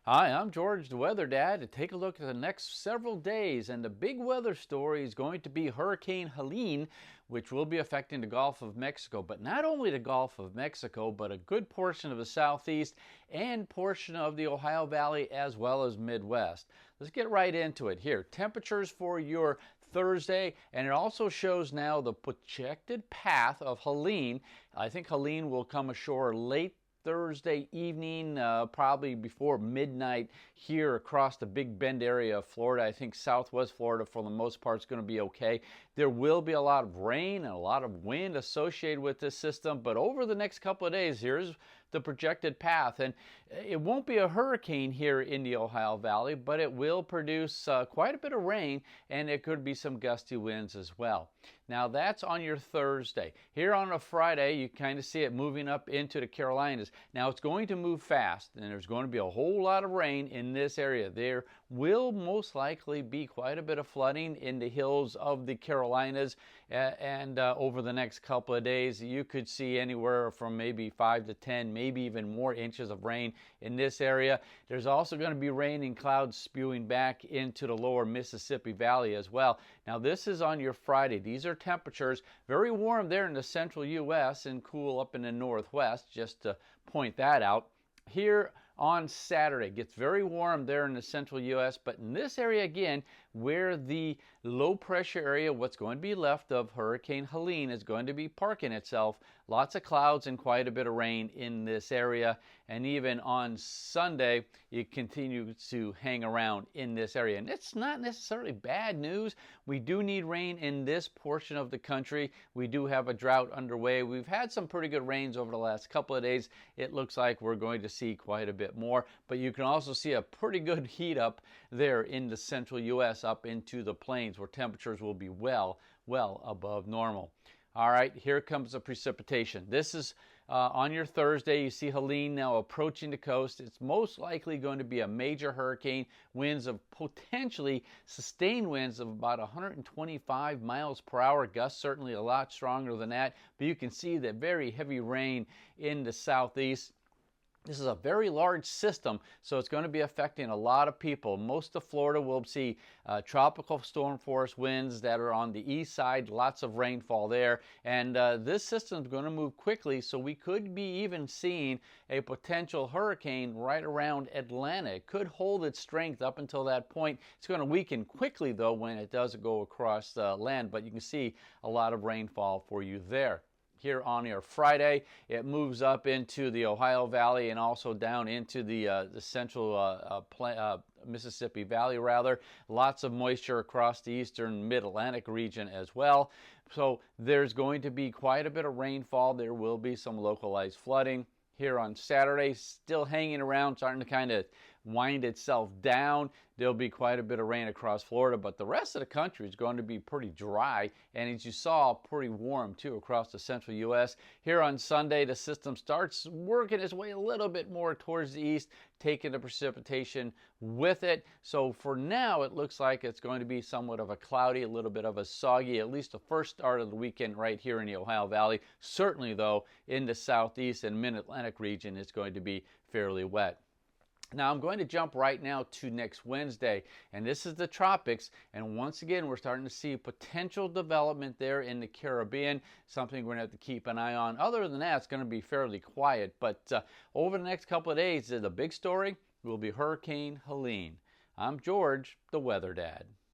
Hi, I'm George, the Weather Dad, to take a look at the next several days. And the big weather story is going to be Hurricane Helene, which will be affecting the Gulf of Mexico. But not only the Gulf of Mexico, but a good portion of the southeast and portion of the Ohio Valley as well as Midwest. Let's get right into it here. Temperatures for your Thursday, and it also shows now the projected path of Helene. I think Helene will come ashore late Thursday evening, probably before midnight here across the Big Bend area of Florida. I think southwest Florida for the most part is going to be okay. There will be a lot of rain and a lot of wind associated with this system, but over the next couple of days, here's the projected path. And it won't be a hurricane here in the Ohio Valley, but it will produce quite a bit of rain, and it could be some gusty winds as well. Now that's on your Thursday. Here on a Friday, you kind of see it moving up into the Carolinas. Now it's going to move fast, and there's going to be a whole lot of rain in this area. There will most likely be quite a bit of flooding in the hills of the Carolinas, and over the next couple of days, you could see anywhere from maybe 5 to 10, maybe even more inches of rain in this area. There's also going to be rain and clouds spewing back into the lower Mississippi Valley as well. Now this is on your Friday. These are temperatures very warm there in the central U.S. and cool up in the northwest, just to point that out. Here on Saturday, it gets very warm there in the central U.S., but in this area again, where the low pressure area, what's going to be left of Hurricane Helene, is going to be parking itself. Lots of clouds and quite a bit of rain in this area. And even on Sunday, it continues to hang around in this area. And it's not necessarily bad news. We do need rain in this portion of the country. We do have a drought underway. We've had some pretty good rains over the last couple of days. It looks like we're going to see quite a bit more, but you can also see a pretty good heat up there in the central U.S. up into the plains where temperatures will be well above normal. All right, here comes the precipitation. This is on your Thursday. You see Helene now approaching the coast. It's most likely going to be a major hurricane. Winds of potentially sustained winds of about 125 miles per hour. Gusts certainly a lot stronger than that, but you can see that very heavy rain in the southeast. This is a very large system, so it's going to be affecting a lot of people. Most of Florida will see tropical storm force winds that are on the east side, lots of rainfall there. And this system is going to move quickly, so we could be even seeing a potential hurricane right around Atlanta. It could hold its strength up until that point. It's going to weaken quickly, though, when it does go across land, but you can see a lot of rainfall for you there. Here on your Friday, it moves up into the Ohio Valley and also down into the central Mississippi Valley, rather. Lots of moisture across the eastern mid-Atlantic region as well. So there's going to be quite a bit of rainfall. There will be some localized flooding. Here on Saturday, still hanging around, starting to kind of wind itself down. There'll be quite a bit of rain across Florida, but the rest of the country is going to be pretty dry, and as you saw, pretty warm too across the central U.S. Here on Sunday, the system starts working its way a little bit more towards the east, taking the precipitation with it. So for now, it looks like it's going to be somewhat of a cloudy, a little bit of a soggy, at least the first start of the weekend right here in the Ohio Valley. Certainly, though, in the southeast and mid-Atlantic region, it's going to be fairly wet. Now I'm going to jump right now to next Wednesday, and this is the tropics, and once again we're starting to see potential development there in the Caribbean, something we're going to have to keep an eye on. Other than that, it's going to be fairly quiet, but over the next couple of days, the big story will be Hurricane Helene. I'm George, the Weather Dad.